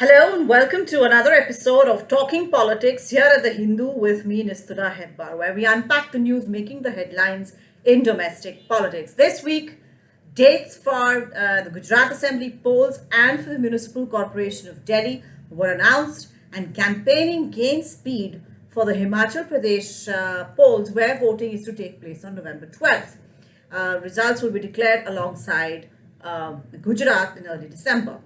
Hello and welcome to another episode of Talking Politics here at the Hindu with me, Nistula Hebbar, where we unpack the news making the headlines in domestic politics. This week, dates for the Gujarat Assembly polls and for the Municipal Corporation of Delhi were announced, and campaigning gained speed for the Himachal Pradesh polls, where voting is to take place on November 12th. Results will be declared alongside Gujarat in early December.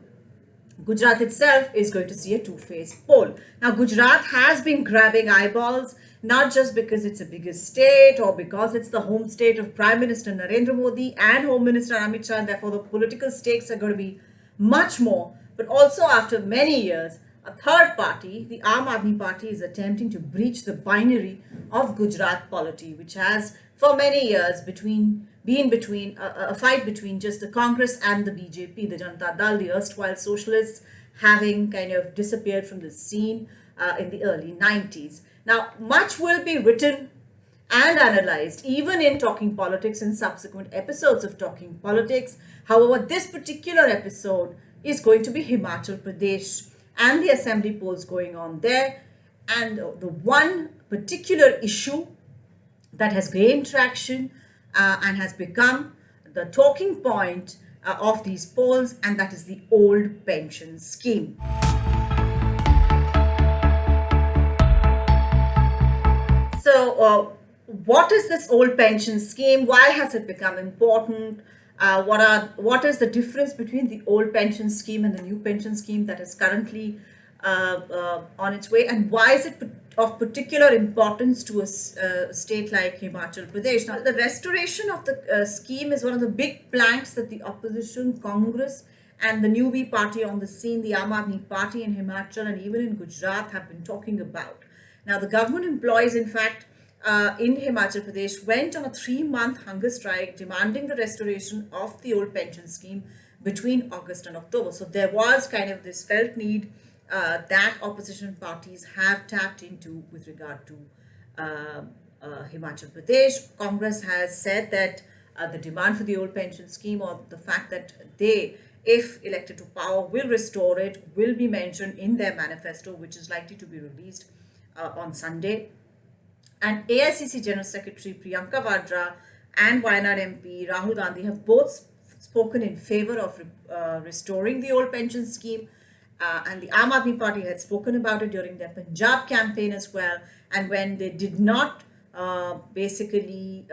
Gujarat itself is going to see a two-phase poll. Now, Gujarat has been grabbing eyeballs, not just because it's the biggest state or because it's the home state of Prime Minister Narendra Modi and Home Minister Amit Shah, and therefore the political stakes are going to be much more, but also after many years, a third party, the Aam Aadmi Party, is attempting to breach the binary of Gujarat polity, which has for many years been between a fight between just the Congress and the BJP, the Janta Dal, the erstwhile socialists, having kind of disappeared from the scene in the early 90s. Now, much will be written and analyzed, even in Talking Politics and subsequent episodes of Talking Politics. However, this particular episode is going to be Himachal Pradesh and the assembly polls going on there. And the one particular issue that has gained traction and has become the talking point of these polls, and that is the old pension scheme. So, what is this old pension scheme? Why has it become important? What is the difference between the old pension scheme and the new pension scheme that is currently on its way, and why is it of particular importance to a state like Himachal Pradesh? Now, the restoration of the scheme is one of the big planks that the opposition, Congress, and the newbie party on the scene, the Aam Aadmi Party in Himachal and even in Gujarat, have been talking about. Now, the government employees, in fact, in Himachal Pradesh went on a 3-month hunger strike demanding the restoration of the old pension scheme between August and October. So there was kind of this felt need that opposition parties have tapped into with regard to Himachal Pradesh. Congress has said that the demand for the old pension scheme, or the fact that they, if elected to power, will restore it, will be mentioned in their manifesto, which is likely to be released on Sunday. And AICC General Secretary Priyanka Vadra and Wayanad MP Rahul Gandhi have both spoken in favor of restoring the old pension scheme. And the Aam Aadmi Party had spoken about it during their Punjab campaign as well. And when they did not basically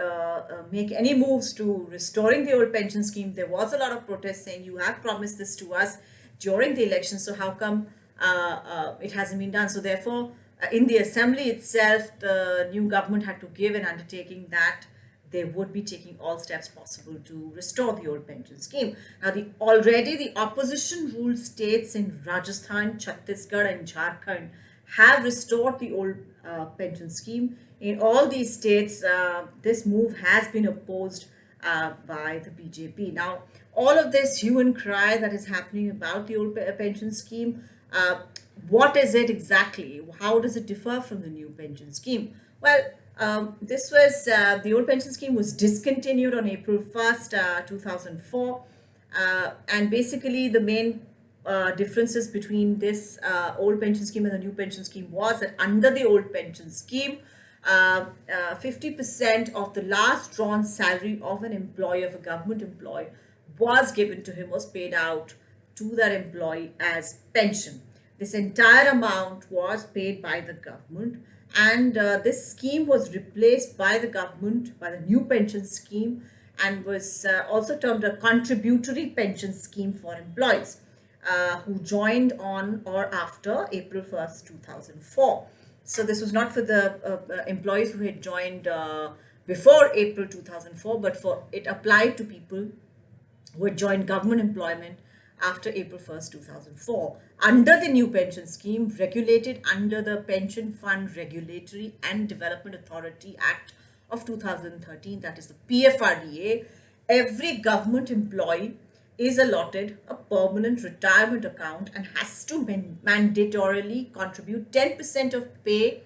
make any moves to restoring the old pension scheme, there was a lot of protest saying, you have promised this to us during the election, so how come it hasn't been done? So therefore, in the assembly itself, the new government had to give an undertaking that they would be taking all steps possible to restore the old pension scheme. Now, already the opposition-ruled states in Rajasthan, Chhattisgarh, and Jharkhand have restored the old pension scheme. In all these states, this move has been opposed by the BJP. Now, all of this hue and cry that is happening about the old pension scheme, what is it exactly? How does it differ from the new pension scheme? Well, this was the old pension scheme was discontinued on April 1st, 2004. And basically, the main differences between this old pension scheme and the new pension scheme was that under the old pension scheme, 50% of the last drawn salary of an employee, of a government employee, was given to him, was paid out to that employee as pension. This entire amount was paid by the government, and this scheme was replaced by the government, by the new pension scheme, and was also termed a contributory pension scheme for employees who joined on or after April 1st, 2004. So this was not for the employees who had joined before April 2004, but it applied to people who had joined government employment after April 1st, 2004, under the new pension scheme, regulated under the Pension Fund Regulatory and Development Authority Act of 2013, that is the PFRDA. Every government employee is allotted a permanent retirement account and has to mandatorily contribute 10% of pay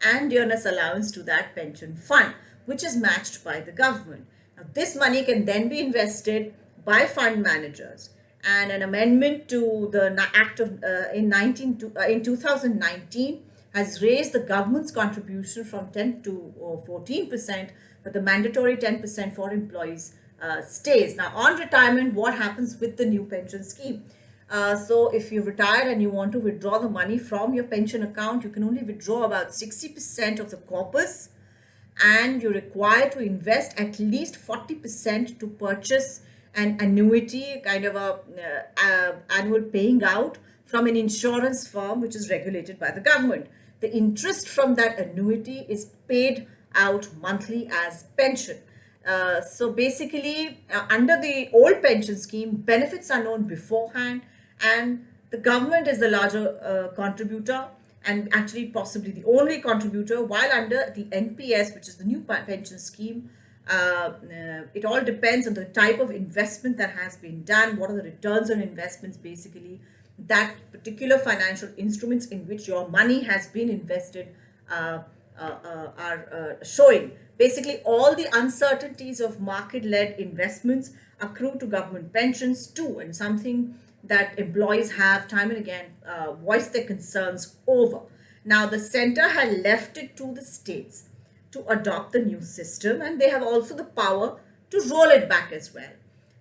and dearness allowance to that pension fund, which is matched by the government. Now, this money can then be invested by fund managers, and an amendment to the Act of in 2019 has raised the government's contribution from 10 to 14%, but the mandatory 10% for employees stays. Now, on retirement, what happens with the new pension scheme? So, if you retired and you want to withdraw the money from your pension account, you can only withdraw about 60% of the corpus, and you're required to invest at least 40% to purchase an annuity, kind of annual paying out from an insurance firm which is regulated by the government. The interest from that annuity is paid out monthly as pension. So basically, under the old pension scheme, benefits are known beforehand, and the government is the larger contributor, and actually possibly the only contributor, while under the NPS, which is the new pension scheme, it all depends on the type of investment that has been done, what are the returns on investments, basically, that particular financial instruments in which your money has been invested are showing. Basically, all the uncertainties of market-led investments accrue to government pensions too, and something that employees have time and again voiced their concerns over. Now, the center had left it to the states to adopt the new system, and they have also the power to roll it back as well.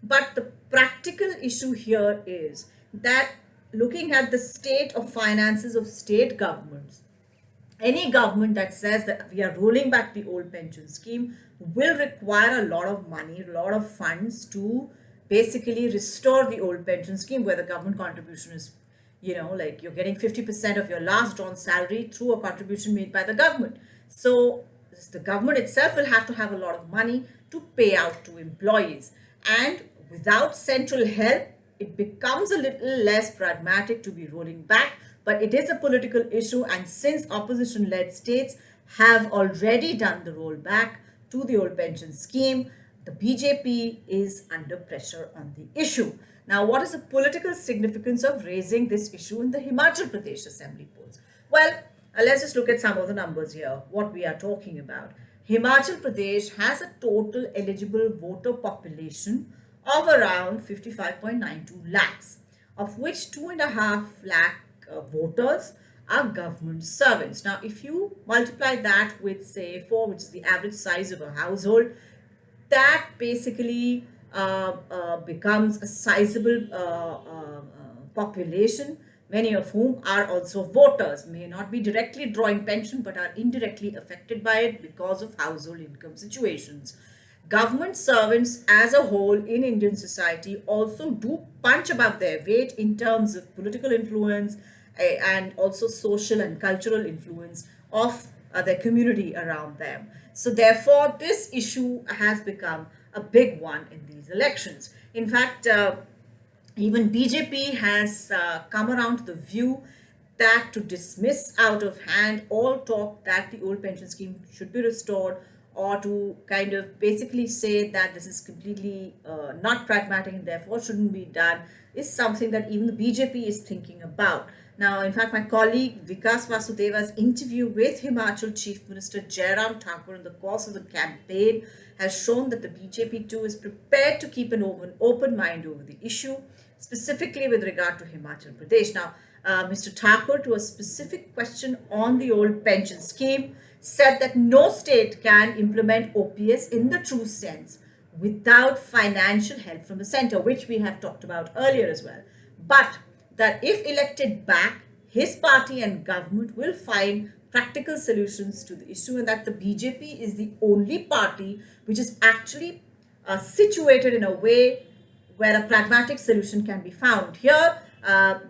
But the practical issue here is that looking at the state of finances of state governments, any government that says that we are rolling back the old pension scheme will require a lot of money, a lot of funds to basically restore the old pension scheme, where the government contribution is, like you're getting 50% of your last drawn salary through a contribution made by the government. So the government itself will have to have a lot of money to pay out to employees. And without central help, it becomes a little less pragmatic to be rolling back, but it is a political issue, and since opposition-led states have already done the rollback to the old pension scheme, the BJP is under pressure on the issue. Now, what is the political significance of raising this issue in the Himachal Pradesh Assembly polls? Well, let's just look at some of the numbers here, what we are talking about. Himachal Pradesh has a total eligible voter population of around 55.92 lakhs, of which 2.5 lakh voters are government servants. Now, if you multiply that with, say, 4, which is the average size of a household, that basically becomes a sizable population, many of whom are also voters, may not be directly drawing pension but are indirectly affected by it because of household income situations. Government servants as a whole in Indian society also do punch above their weight in terms of political influence and also social and cultural influence of their community around them. So therefore, this issue has become a big one in these elections. In fact, even BJP has come around to the view that to dismiss out of hand all talk that the old pension scheme should be restored, or to kind of basically say that this is completely not pragmatic and therefore shouldn't be done, is something that even the BJP is thinking about. Now, in fact, my colleague Vikas Vasudeva's interview with Himachal Chief Minister Jairam Thakur in the course of the campaign has shown that the BJP too is prepared to keep an open mind over the issue, specifically with regard to Himachal Pradesh. Now, Mr. Thakur, to a specific question on the old pension scheme, said that no state can implement OPS in the true sense without financial help from the center, which we have talked about earlier as well. But that if elected back, his party and government will find practical solutions to the issue, and that the BJP is the only party which is actually situated in a way where a pragmatic solution can be found. Here,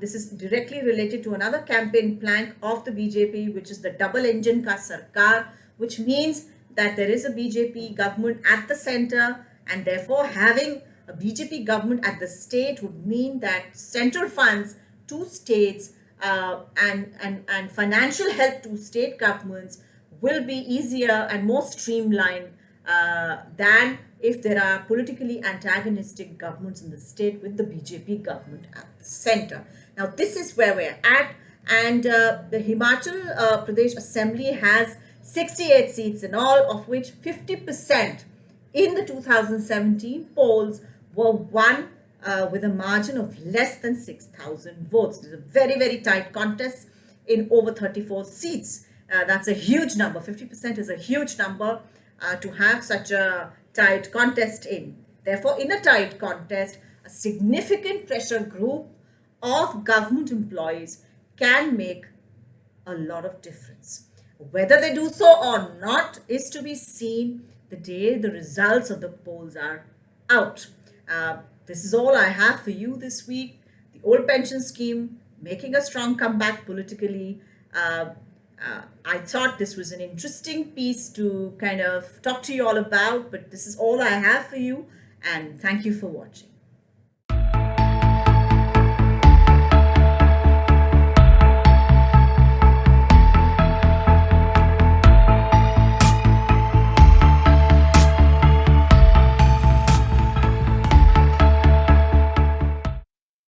this is directly related to another campaign plank of the BJP, which is the double engine ka sarkar, which means that there is a BJP government at the center, and therefore having a BJP government at the state would mean that central funds to states and financial help to state governments will be easier and more streamlined than if there are politically antagonistic governments in the state with the BJP government at the center. Now, this is where we're at, and the Himachal Pradesh Assembly has 68 seats in all, of which 50% in the 2017 polls were won with a margin of less than 6,000 votes. It's a very, very tight contest in over 34 seats. That's a huge number. 50% is a huge number to have such a tight contest in. Therefore, in a tight contest, a significant pressure group of government employees can make a lot of difference. Whether they do so or not is to be seen the day the results of the polls are out. This is all I have for you this week. The old pension scheme making a strong comeback politically. I thought this was an interesting piece to kind of talk to you all about, but this is all I have for you, and thank you for watching.